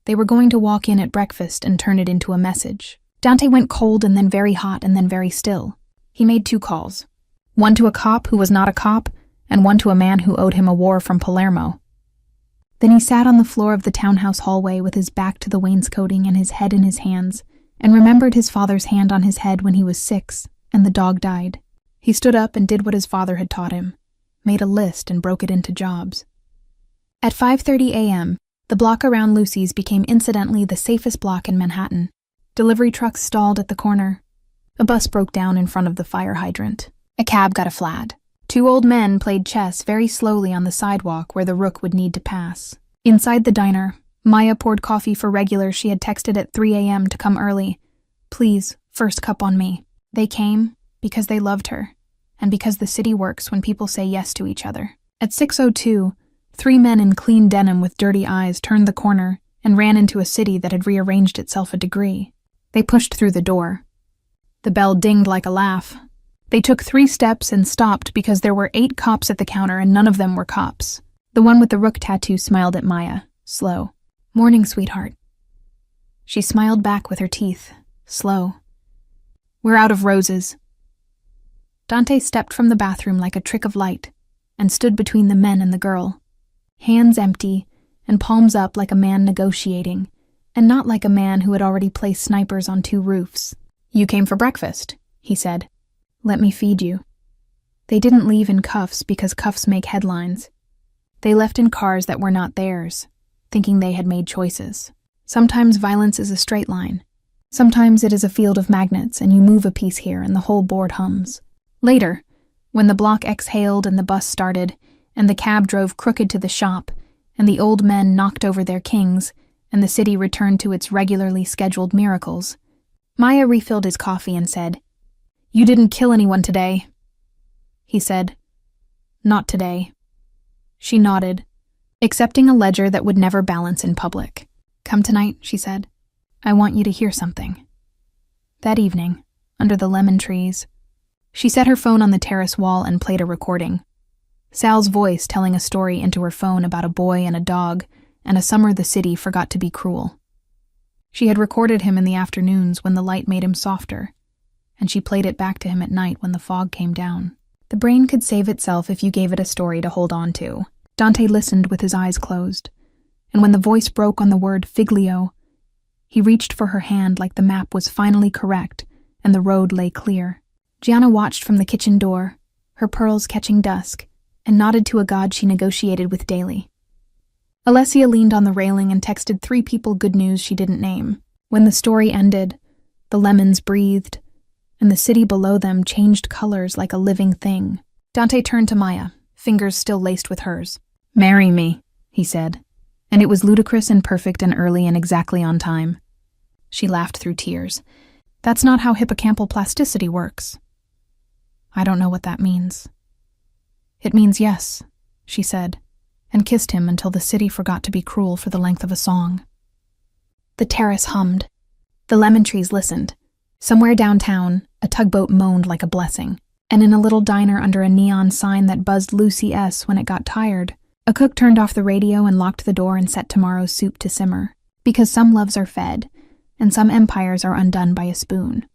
They were going to walk in at breakfast and turn it into a message. Dante went cold and then very hot and then very still. He made 2 calls. One to a cop who was not a cop, and one to a man who owed him a war from Palermo. Then he sat on the floor of the townhouse hallway with his back to the wainscoting and his head in his hands, and remembered his father's hand on his head when he was 6, and the dog died. He stood up and did what his father had taught him, made a list and broke it into jobs. At 5:30 a.m., the block around Lucy's became incidentally the safest block in Manhattan. Delivery trucks stalled at the corner. A bus broke down in front of the fire hydrant. A cab got a flat. 2 old men played chess very slowly on the sidewalk where the rook would need to pass. Inside the diner, Maya poured coffee for regulars she had texted at 3 a.m. to come early. Please, first cup on me. They came because they loved her, and because the city works when people say yes to each other. At 6:02, 3 men in clean denim with dirty eyes turned the corner and ran into a city that had rearranged itself a degree. They pushed through the door. The bell dinged like a laugh. They took 3 steps and stopped because there were 8 cops at the counter and none of them were cops. The one with the rook tattoo smiled at Maya, slow. Morning, sweetheart. She smiled back with her teeth, slow. We're out of roses. Dante stepped from the bathroom like a trick of light and stood between the men and the girl, hands empty and palms up like a man negotiating, and not like a man who had already placed snipers on 2 roofs. You came for breakfast, he said. Let me feed you. They didn't leave in cuffs because cuffs make headlines. They left in cars that were not theirs, thinking they had made choices. Sometimes violence is a straight line. Sometimes it is a field of magnets and you move a piece here and the whole board hums. Later, When the block exhaled and the bus started, and the cab drove crooked to the shop, and the old men knocked over their kings, and the city returned to its regularly scheduled miracles, Maya refilled his coffee and said, "You didn't kill anyone today." He said, "Not today." She nodded, accepting a ledger that would never balance in public. "Come tonight," she said. "I want you to hear something." That evening, under the lemon trees, she set her phone on the terrace wall and played a recording. Sal's voice telling a story into her phone about a boy and a dog and a summer the city forgot to be cruel. She had recorded him in the afternoons when the light made him softer, and she played it back to him at night when the fog came down. The brain could save itself if you gave it a story to hold on to. Dante listened with his eyes closed, and when the voice broke on the word Figlio, he reached for her hand like the map was finally correct and the road lay clear. Gianna watched from the kitchen door, her pearls catching dusk, and nodded to a god she negotiated with daily. Alessia leaned on the railing and texted 3 people good news she didn't name. When the story ended, the lemons breathed, and the city below them changed colors like a living thing. Dante turned to Maya, fingers still laced with hers. "Marry me," he said, and it was ludicrous and perfect and early and exactly on time. She laughed through tears. "That's not how hippocampal plasticity works." "I don't know what that means." "It means yes," she said, and kissed him until the city forgot to be cruel for the length of a song. The terrace hummed. The lemon trees listened. Somewhere downtown, a tugboat moaned like a blessing, and in a little diner under a neon sign that buzzed Lucy S. when it got tired, a cook turned off the radio and locked the door and set tomorrow's soup to simmer, because some loves are fed, and some empires are undone by a spoon.